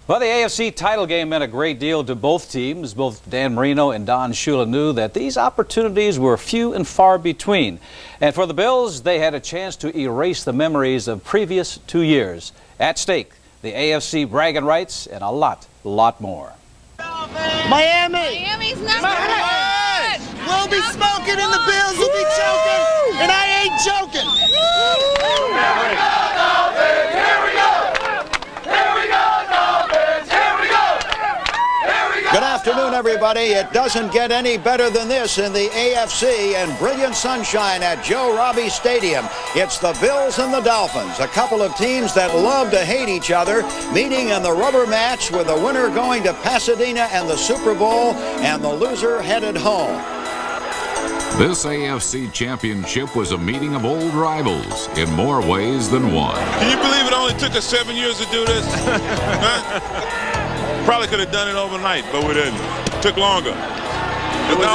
Well, the AFC title game meant a great deal to both teams. Both Dan Marino and Don Shula knew that these opportunities were few and far between. And for the Bills, they had a chance to erase the memories of previous 2 years. At stake, the AFC bragging rights and a lot more. Miami's number one! We'll be smoking and the Bills will be choking, and I ain't joking! Good afternoon, everybody. It doesn't get any better than this in the AFC and brilliant sunshine at Joe Robbie Stadium. It's the Bills and the Dolphins, a couple of teams that love to hate each other, meeting in the rubber match with the winner going to Pasadena and the Super Bowl and the loser headed home. This AFC Championship was a meeting of old rivals in more ways than one. Can you believe it only took us 7 years to do this? Huh? Probably could have done it overnight, but we didn't. It took longer. It was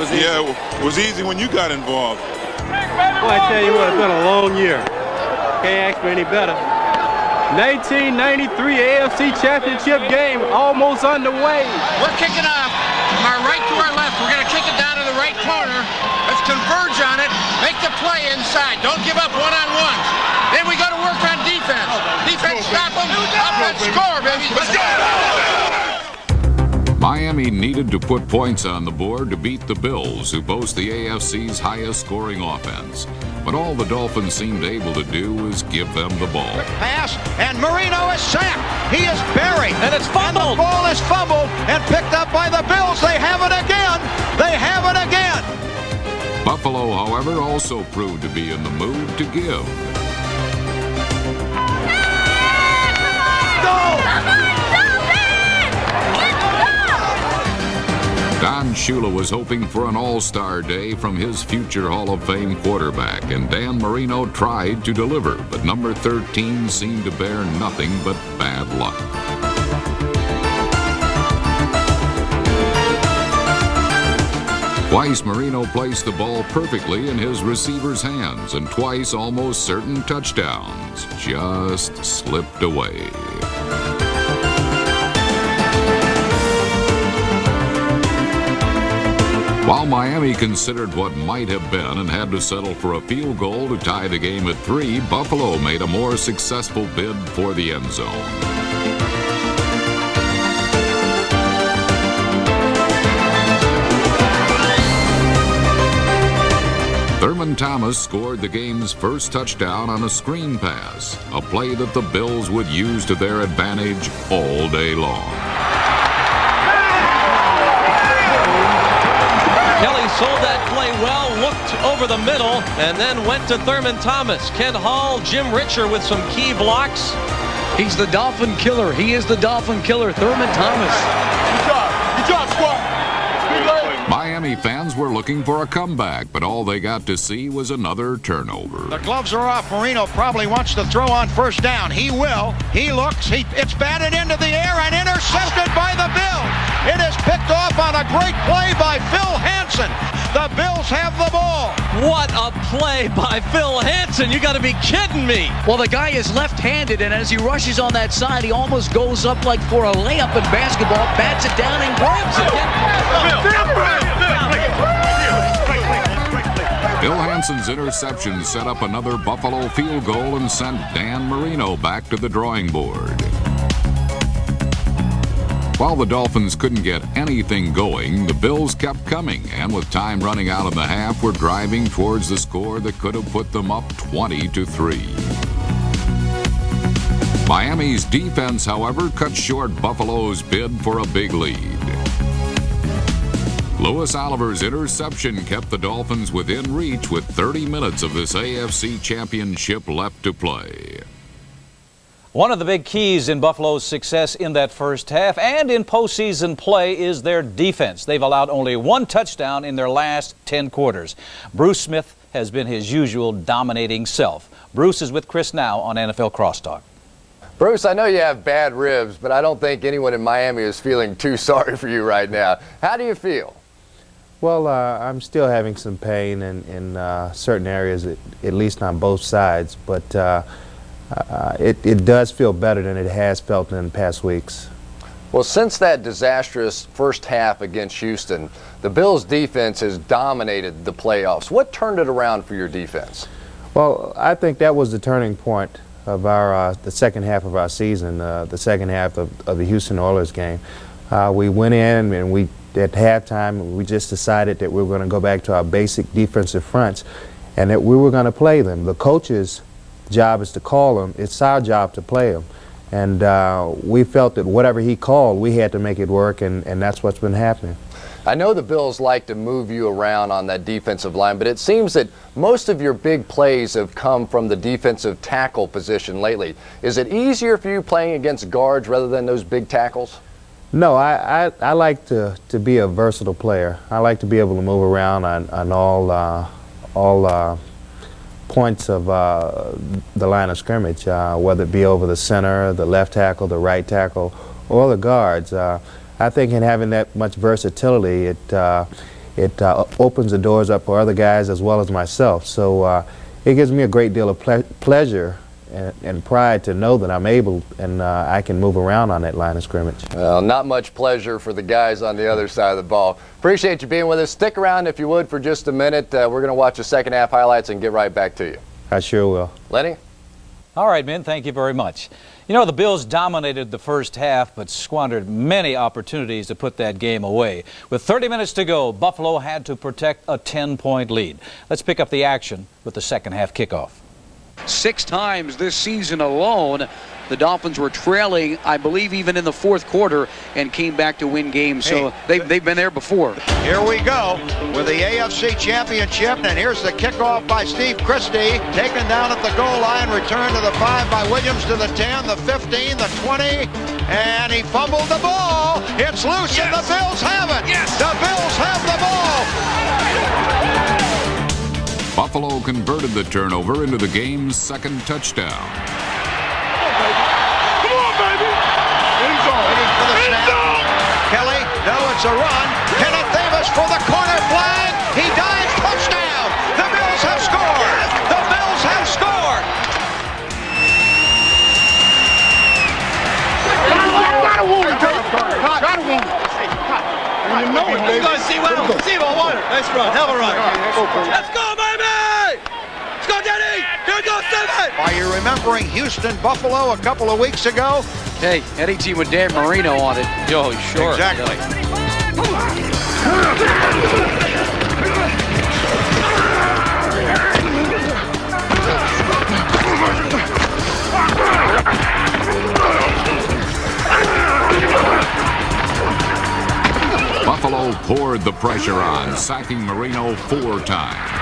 easy. Yeah, it was easy when you got involved. Well, I tell you what, it's been a long year. Can't ask for any better. 1993 AFC Championship game almost underway. We're kicking off from our right to our left. We're going to kick it down to the right corner. Let's converge on it. Make the play inside. Don't give up one-on-ones. Then we got to work on defense. Defense stop them. Offense score, baby. Let's go! Miami needed to put points on the board to beat the Bills, who boast the AFC's highest scoring offense. But all the Dolphins seemed able to do was give them the ball. Quick pass, and Marino is sacked. He is buried. And it's fumbled. And the ball is fumbled and picked up by the Bills. They have it again. They have it again. Buffalo, however, also proved to be in the mood to give. Don Shula was hoping for an all-star day from his future Hall of Fame quarterback, and Dan Marino tried to deliver, but number 13 seemed to bear nothing but bad luck. Twice Marino placed the ball perfectly in his receiver's hands, and twice almost certain touchdowns just slipped away. While Miami considered what might have been and had to settle for a field goal to tie the game at 3, Buffalo made a more successful bid for the end zone. Thurman Thomas scored the game's first touchdown on a screen pass, a play that the Bills would use to their advantage all day long. Kelly sold that play well, looked over the middle, and then went to Thurman Thomas. Ken Hall, Jim Richer with some key blocks. He's the Dolphin killer. He is the Dolphin killer, Thurman Thomas. Good job, squad. Miami fans were looking for a comeback, but all they got to see was another turnover. The gloves are off. Marino probably wants to throw on first down. He will. He looks. It's batted into the air and intercepted by the Bills. It is picked off on a great play by Phil Hansen. The Bills have the ball. What a play by Phil Hansen. You got to be kidding me. Well, the guy is left-handed, and as he rushes on that side, he almost goes up like for a layup in basketball, bats it down and grabs it. Phil Hansen's interception set up another Buffalo field goal and sent Dan Marino back to the drawing board. While the Dolphins couldn't get anything going, the Bills kept coming, and with time running out in the half, were driving towards the score that could have put them up 20-3. Miami's defense, however, cut short Buffalo's bid for a big lead. Louis Oliver's interception kept the Dolphins within reach with 30 minutes of this AFC Championship left to play. One of the big keys in Buffalo's success in that first half and in postseason play is their defense. They've allowed only one touchdown in their last 10 quarters. Bruce Smith has been his usual dominating self. Bruce is with Chris now on NFL Crosstalk. Bruce, I know you have bad ribs, but I don't think anyone in Miami is feeling too sorry for you right now. How do you feel? Well, I'm still having some pain in certain areas, at least on both sides. But it does feel better than it has felt in past weeks. Well, since that disastrous first half against Houston, the Bills' defense has dominated the playoffs. What turned it around for your defense? Well, I think that was the turning point of our the second half of our season, the second half of the Houston Oilers game. We went in and we at halftime we just decided that we were going to go back to our basic defensive fronts and that we were going to play them. The coach's job is to call them. It's our job to play them. And we felt that whatever he called, we had to make it work, and that's what's been happening. I know the Bills like to move you around on that defensive line, but it seems that most of your big plays have come from the defensive tackle position lately. Is it easier for you playing against guards rather than those big tackles? No, I like to be a versatile player. I like to be able to move around on all points of the line of scrimmage, whether it be over the center, the left tackle, the right tackle, or the guards. I think in having that much versatility, it opens the doors up for other guys as well as myself. So it gives me a great deal of pleasure and pride to know that I'm able and I can move around on that line of scrimmage. Well, not much pleasure for the guys on the other side of the ball. Appreciate you being with us. Stick around if you would for just a minute. We're going to watch the second half highlights and get right back to you. I sure will. Lenny? All right, men, thank you very much. You know, the Bills dominated the first half but squandered many opportunities to put that game away. With 30 minutes to go, Buffalo had to protect a 10-point lead. Let's pick up the action with the second half kickoff. 6 times this season alone, the Dolphins were trailing, I believe, even in the fourth quarter, and came back to win games. So they've been there before. Here we go with the AFC Championship, and here's the kickoff by Steve Christie, taken down at the goal line, returned to the 5 by Williams to the 10, the 15, the 20, and he fumbled the ball. It's loose, and the Bills have it. The Bills have the ball. Buffalo converted the turnover into the game's second touchdown. Come on, baby! End zone. Waiting for the snap. Kelly, no, it's a run. Kenneth Davis for the corner flag. He dives, touchdown. The Bills have scored. The Bills have scored. Got a wound. Got a wound. You know it, baby. Let's go, C1. C1. Nice run. Hell of a run. Let's go, baby. Let's go, Denny. Here we go, 7. Are you remembering Houston-Buffalo a couple of weeks ago? Hey, any team with Dan Marino on it. Oh, sure. Exactly. Buffalo poured the pressure on, sacking Marino 4 times.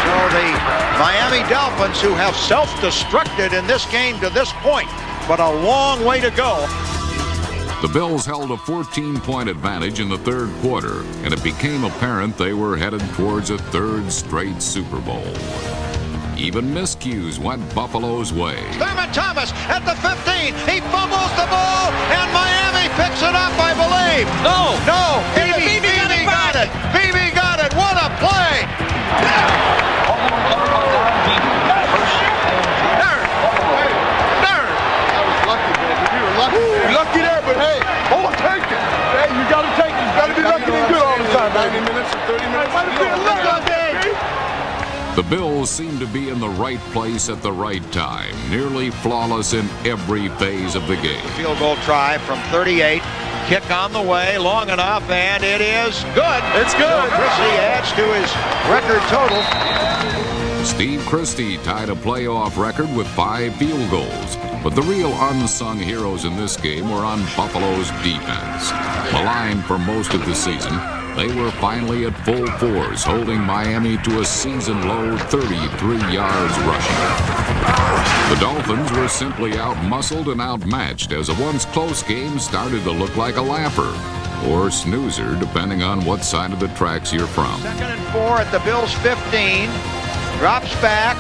So the Miami Dolphins, who have self-destructed in this game to this point, but a long way to go. The Bills held a 14-point advantage in the third quarter, and it became apparent they were headed towards a third straight Super Bowl. Even miscues went Buffalo's way. Thurman Thomas at the 15. He fumbles the ball, and Miami picks it up, I believe. No. BB got it. BB got it. What a play. Lucky there, but hey, take it. Hey, you got to take it. You got to be lucky and good all the time, 90 minutes and 30 minutes. The Bills seemed to be in the right place at the right time, nearly flawless in every phase of the game. Field goal try from 38. Kick on the way, long enough, and it is good. It's good. So Christie adds to his record total. Steve Christie tied a playoff record with 5 field goals. But the real unsung heroes in this game were on Buffalo's defense. Maligned for most of the season, they were finally at full force, holding Miami to a season-low 33 yards rushing. The Dolphins were simply out-muscled and outmatched as a once-close game started to look like a laugher, or snoozer, depending on what side of the tracks you're from. 2nd and 4 at the Bills' 15. Drops back.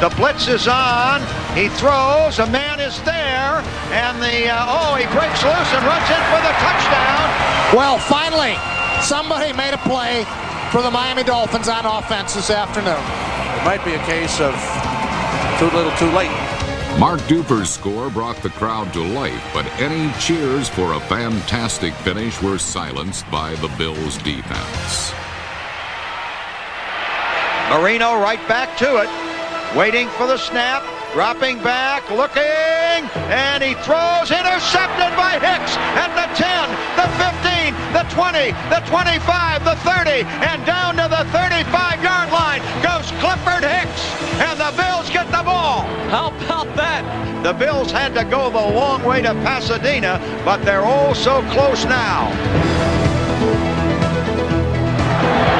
The blitz is on. He throws. A man is there. And he breaks loose and runs in for the touchdown. Well, finally, somebody made a play for the Miami Dolphins on offense this afternoon. It might be a case of too little, too late. Mark Duper's score brought the crowd to life, but any cheers for a fantastic finish were silenced by the Bills' defense. Marino right back to it, waiting for the snap, dropping back, looking, and he throws, intercepted by Hicks at the 10, the 15, the 20, the 25, the 30, and down to the 35-yard line goes Clifford Hicks, and the Bills get the ball. How about that? The Bills had to go the long way to Pasadena, but they're all so close now.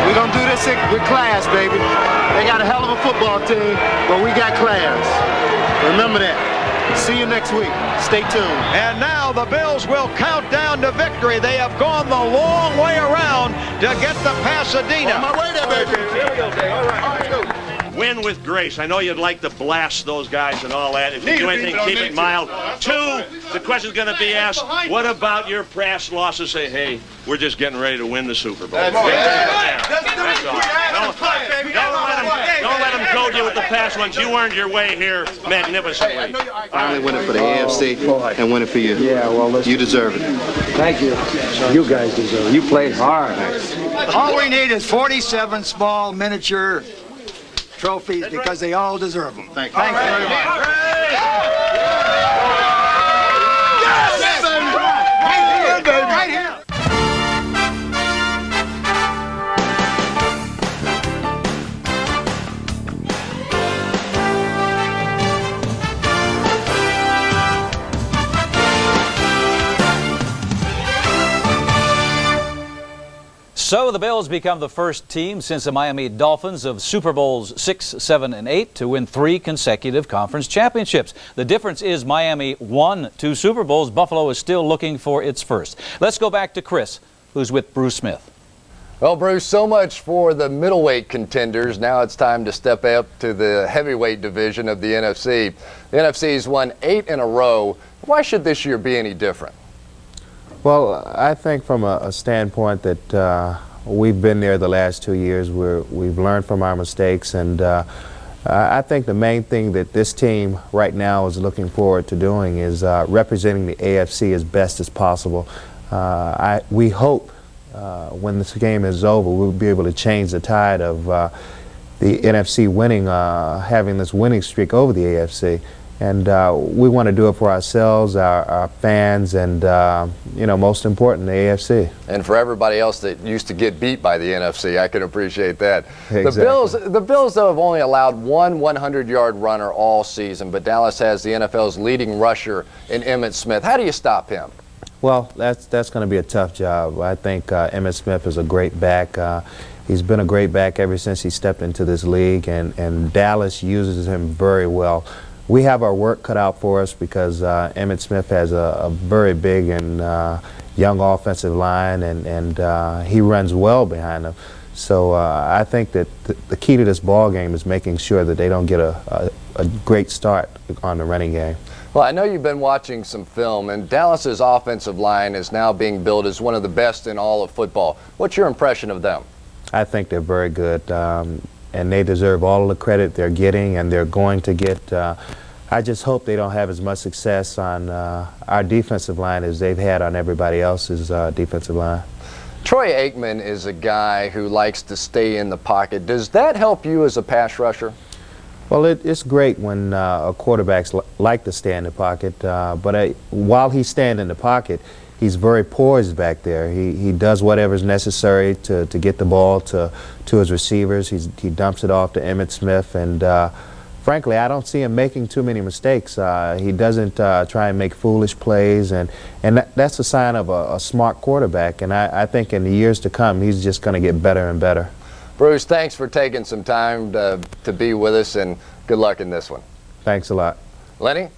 We're going to do this with class, baby. They got a hell of a football team, but we got class. Remember that. See you next week. Stay tuned. And now the Bills will count down to victory. They have gone the long way around to get to Pasadena. On my way there, baby. Here we go, Dave. All right, go. Win with grace. I know you'd like to blast those guys and all that. If you do anything, keep it mild. Two, the question's going to be asked, what about your past losses? Say, hey, we're just getting ready to win the Super Bowl. That's all. Don't let them goad you with the past ones. You earned your way here magnificently. Finally win it for the AFC and win it for you. Yeah, well, you deserve it. Thank you. You guys deserve it. You played hard. All we need is 47 small miniature trophies because they all deserve them. Thank you. Thank you very much. Yes, baby. Right here. So the Bills become the first team since the Miami Dolphins of Super Bowls 6, 7, and 8 to win 3 consecutive conference championships. The difference is Miami won 2 Super Bowls. Buffalo is still looking for its first. Let's go back to Chris, who's with Bruce Smith. Well, Bruce, so much for the middleweight contenders. Now it's time to step up to the heavyweight division of the NFC. The NFC's won 8 in a row. Why should this year be any different? Well, I think from a standpoint that we've been there the last 2 years where we've learned from our mistakes, and I think the main thing that this team right now is looking forward to doing is representing the AFC as best as possible. We hope when this game is over we'll be able to change the tide of the NFC winning, having this winning streak over the AFC. And we want to do it for ourselves, our fans, and, you know, most important, the AFC. And for everybody else that used to get beat by the NFC, I can appreciate that. Exactly. The Bills, though, have only allowed one 100-yard runner all season, but Dallas has the NFL's leading rusher in Emmitt Smith. How do you stop him? Well, that's going to be a tough job. I think Emmitt Smith is a great back. He's been a great back ever since he stepped into this league, and Dallas uses him very well. We have our work cut out for us because Emmitt Smith has a very big and young offensive line, and he runs well behind them. So I think that the key to this ball game is making sure that they don't get a great start on the running game. Well, I know you've been watching some film, and Dallas's offensive line is now being billed as one of the best in all of football. What's your impression of them? I think they're very good. And they deserve all of the credit they're getting, and they're going to get. I just hope they don't have as much success on our defensive line as they've had on everybody else's defensive line. Troy Aikman is a guy who likes to stay in the pocket. Does that help you as a pass rusher? Well, it's great when quarterbacks like to stay in the pocket, but while he's staying in the pocket, he's very poised back there. He does whatever's necessary to get the ball to his receivers. He dumps it off to Emmitt Smith, and frankly, I don't see him making too many mistakes. He doesn't try and make foolish plays, and that's a sign of a smart quarterback. And I think in the years to come, he's just going to get better and better. Bruce, thanks for taking some time to be with us, and good luck in this one. Thanks a lot. Lenny?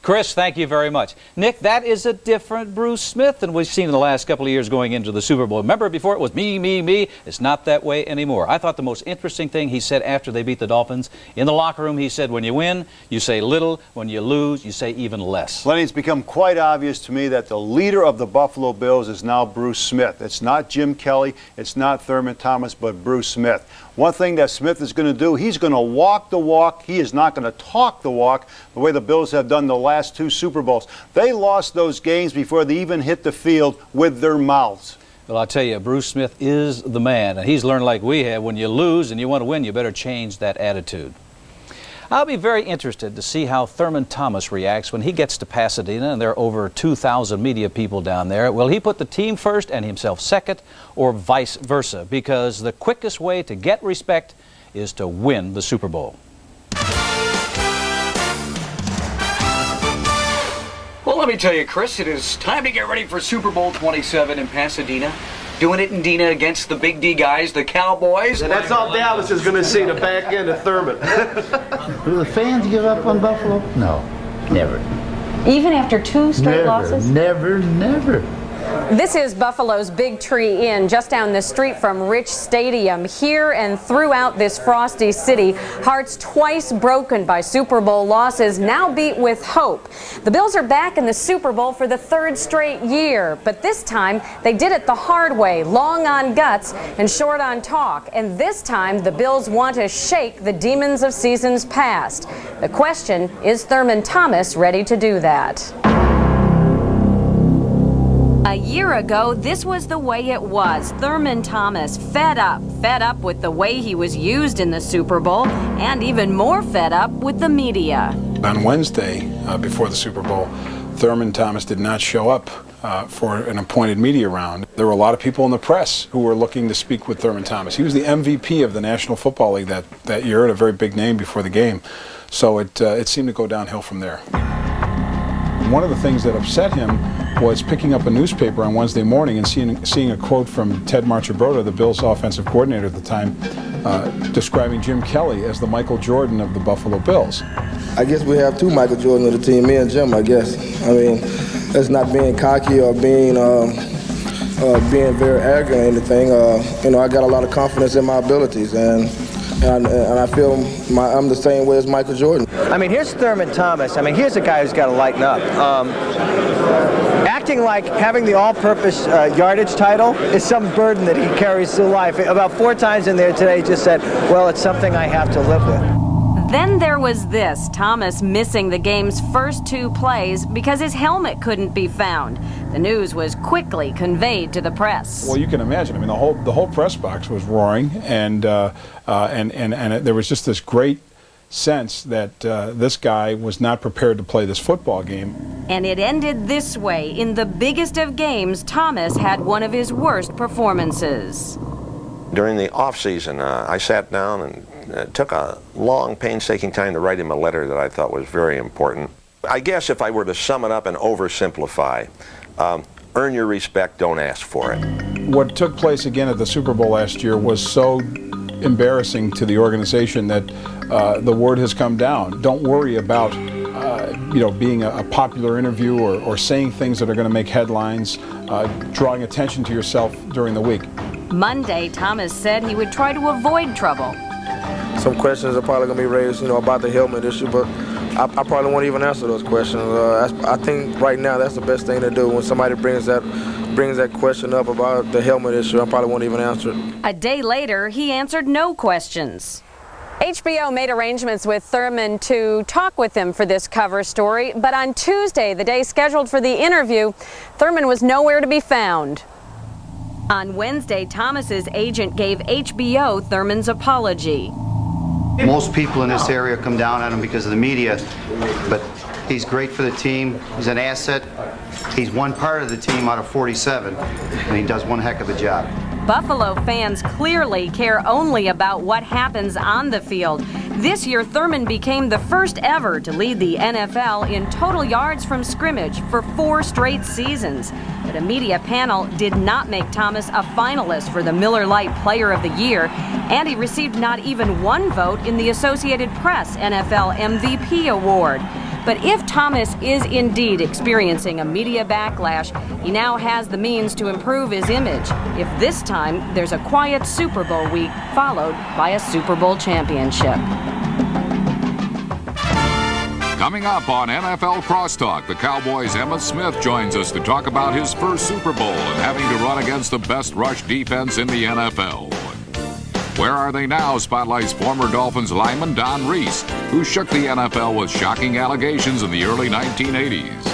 Chris, thank you very much. Nick, that is a different Bruce Smith than we've seen in the last couple of years going into the Super Bowl. Remember, before it was me, me, me. It's not that way anymore. I thought the most interesting thing he said after they beat the Dolphins, in the locker room, he said, when you win, you say little. When you lose, you say even less. Lenny, it's become quite obvious to me that the leader of the Buffalo Bills is now Bruce Smith. It's not Jim Kelly. It's not Thurman Thomas, but Bruce Smith. One thing that Smith is going to do, he's going to walk the walk. He is not going to talk the walk the way the Bills have done the last 2 Super Bowls. They lost those games before they even hit the field with their mouths. Well, I'll tell you, Bruce Smith is the man, and he's learned like we have. When you lose and you want to win, you better change that attitude. I'll be very interested to see how Thurman Thomas reacts when he gets to Pasadena and there are over 2,000 media people down there. Will he put the team first and himself second, or vice versa? Because the quickest way to get respect is to win the Super Bowl. Well, let me tell you, Chris, it is time to get ready for Super Bowl 27 in Pasadena. Doing it in Dina against the Big D guys, the Cowboys. And that's all Dallas is going to see, the back end of Thurman. Will the fans give up on Buffalo? No, never. Even after 2 straight losses? Never, never. This is Buffalo's Big Tree Inn, just down the street from Rich Stadium. Here and throughout this frosty city, hearts twice broken by Super Bowl losses now beat with hope. The Bills are back in the Super Bowl for the 3rd straight year, but this time they did it the hard way, long on guts and short on talk. And this time the Bills want to shake the demons of seasons past. The question, is Thurman Thomas ready to do that? A year ago, this was the way it was. Thurman Thomas fed up with the way he was used in the Super Bowl, and even more fed up with the media. On Wednesday, before the Super Bowl, Thurman Thomas did not show up for an appointed media round. There were a lot of people in the press who were looking to speak with Thurman Thomas. He was the MVP of the National Football League that year, and a very big name before the game. So it seemed to go downhill from there. One of the things that upset him was picking up a newspaper on Wednesday morning and seeing a quote from Ted Marchibroda, the Bills' offensive coordinator at the time, describing Jim Kelly as the Michael Jordan of the Buffalo Bills. I guess we have 2 Michael Jordan of the team, me and Jim, I guess. I mean, that's not being cocky or being very arrogant or anything. You know, I got a lot of confidence in my abilities, and I feel I'm the same way as Michael Jordan. I mean, here's Thurman Thomas. I mean, here's a guy who's got to lighten up. Acting like having the all-purpose yardage title is some burden that he carries through life. About 4 times in there today, he just said, well, it's something I have to live with. Then there was this, Thomas missing the game's first 2 plays because his helmet couldn't be found. The news was quickly conveyed to the press. Well, you can imagine. I mean, the whole press box was roaring, and there was just this great sense that this guy was not prepared to play this football game. And it ended this way. In the biggest of games, Thomas had one of his worst performances. During the off-season, I sat down and took a long, painstaking time to write him a letter that I thought was very important. I guess if I were to sum it up and oversimplify, earn your respect, don't ask for it. What took place again at the Super Bowl last year was so embarrassing to the organization that the word has come down. Don't worry about being a popular interview or saying things that are going to make headlines, drawing attention to yourself during the week. Monday, Thomas said he would try to avoid trouble. Some questions are probably going to be raised, about the helmet issue, but I probably won't even answer those questions. I think right now that's the best thing to do. When somebody brings that question up about the helmet issue, I probably won't even answer it. A day later, he answered no questions. HBO made arrangements with Thurman to talk with him for this cover story, but on Tuesday, the day scheduled for the interview, Thurman was nowhere to be found. On Wednesday, Thomas's agent gave HBO Thurman's apology. Most people in this area come down on him because of the media, but he's great for the team. He's an asset. He's one part of the team out of 47, and he does one heck of a job. Buffalo fans clearly care only about what happens on the field. This year, Thurman became the first ever to lead the NFL in total yards from scrimmage for 4 straight seasons. But a media panel did not make Thomas a finalist for the Miller Lite Player of the Year, and he received not even 1 vote in the Associated Press NFL MVP award. But if Thomas is indeed experiencing a media backlash, he now has the means to improve his image. If this time there's a quiet Super Bowl week followed by a Super Bowl championship. Coming up on NFL Crosstalk, the Cowboys' Emmitt Smith joins us to talk about his first Super Bowl and having to run against the best rush defense in the NFL. Where Are They Now spotlights former Dolphins lineman Don Reese, who shook the NFL with shocking allegations in the early 1980s.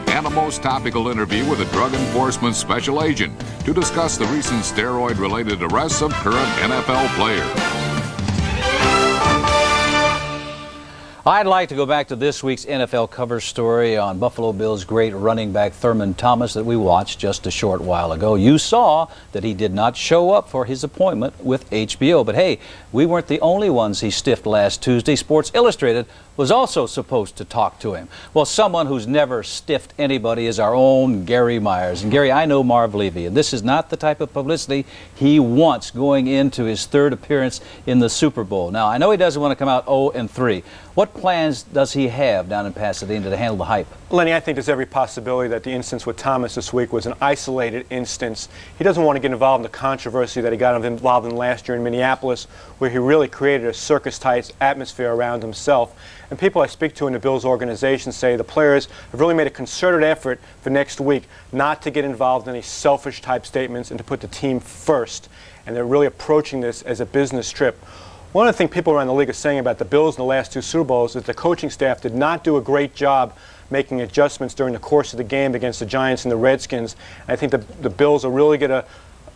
And a most topical interview with a drug enforcement special agent to discuss the recent steroid-related arrests of current NFL players. I'd like to go back to this week's NFL cover story on Buffalo Bills great running back Thurman Thomas that we watched just a short while ago. You saw that he did not show up for his appointment with HBO. But hey, we weren't the only ones he stiffed last Tuesday. Sports Illustrated was also supposed to talk to him. Well, someone who's never stiffed anybody is our own Gary Myers. And Gary, I know Marv Levy, and this is not the type of publicity he wants going into his third appearance in the Super Bowl. Now, I know he doesn't want to come out 0-3. What plans does he have down in Pasadena to handle the hype? Lenny, I think there's every possibility that the instance with Thomas this week was an isolated instance. He doesn't want to get involved in the controversy that he got involved in last year in Minneapolis, where he really created a circus-type atmosphere around himself. And people I speak to in the Bills organization say the players have really made a concerted effort for next week not to get involved in any selfish-type statements and to put the team first. And they're really approaching this as a business trip. One of the things people around the league are saying about the Bills in the last two Super Bowls is the coaching staff did not do a great job making adjustments during the course of the game against the Giants and the Redskins. And I think the Bills are really going to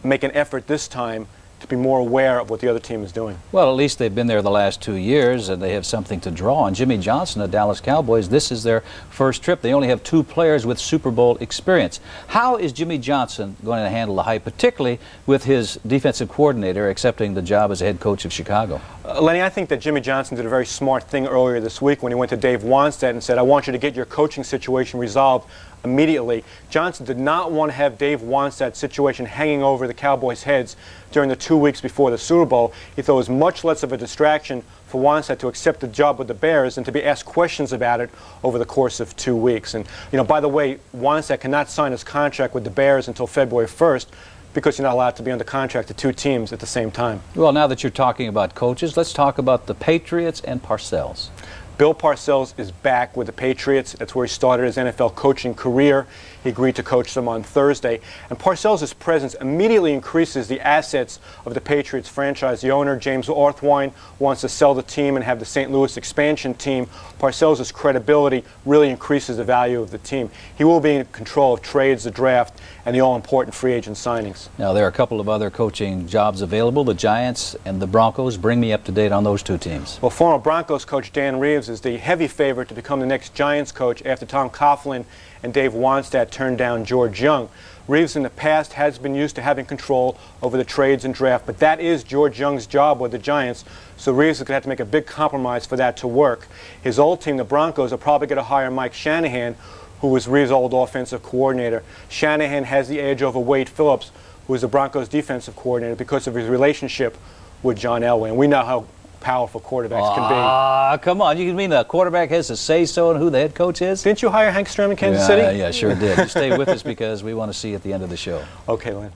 make an effort this time to be more aware of what the other team is doing. Well, at least they've been there the last 2 years, and they have something to draw on. Jimmy Johnson, the Dallas Cowboys, this is their first trip. They only have 2 players with Super Bowl experience. How is Jimmy Johnson going to handle the hype, particularly with his defensive coordinator accepting the job as head coach of Chicago? Lenny, I think that Jimmy Johnson did a very smart thing earlier this week when he went to Dave Wanstead and said, I want you to get your coaching situation resolved immediately. Johnson did not want to have Dave Wansted's situation hanging over the Cowboys' heads during the 2 weeks before the Super Bowl. He thought it was much less of a distraction for Wanstead to accept the job with the Bears than to be asked questions about it over the course of 2 weeks. And, you know, by the way, Wanstead cannot sign his contract with the Bears until February 1st because you're not allowed to be under contract to 2 teams at the same time. Well, now that you're talking about coaches, let's talk about the Patriots and Parcells. Bill Parcells is back with the Patriots. That's where he started his NFL coaching career. He agreed to coach them on Thursday. And Parcells' presence immediately increases the assets of the Patriots franchise. The owner, James Orthwein, wants to sell the team and have the St. Louis expansion team. Parcells' credibility really increases the value of the team. He will be in control of trades, the draft, and the all-important free agent signings. Now, there are a couple of other coaching jobs available, the Giants and the Broncos. Bring me up to date on those 2 teams. Well, former Broncos coach Dan Reeves is the heavy favorite to become the next Giants coach after Tom Coughlin and Dave Wanstead turned down George Young. Reeves in the past has been used to having control over the trades and draft, but that is George Young's job with the Giants, so Reeves is going to have to make a big compromise for that to work. His old team, the Broncos, are probably going to hire Mike Shanahan, who was Reeves' old offensive coordinator. Shanahan has the edge over Wade Phillips, who is the Broncos' defensive coordinator, because of his relationship with John Elway. And we know how powerful quarterbacks can be. Ah, come on. You mean the quarterback has to say so and who the head coach is? Didn't you hire Hank Stram in Kansas City? Yeah, sure did. You stay with us because we want to see you at the end of the show. Okay, Lynn.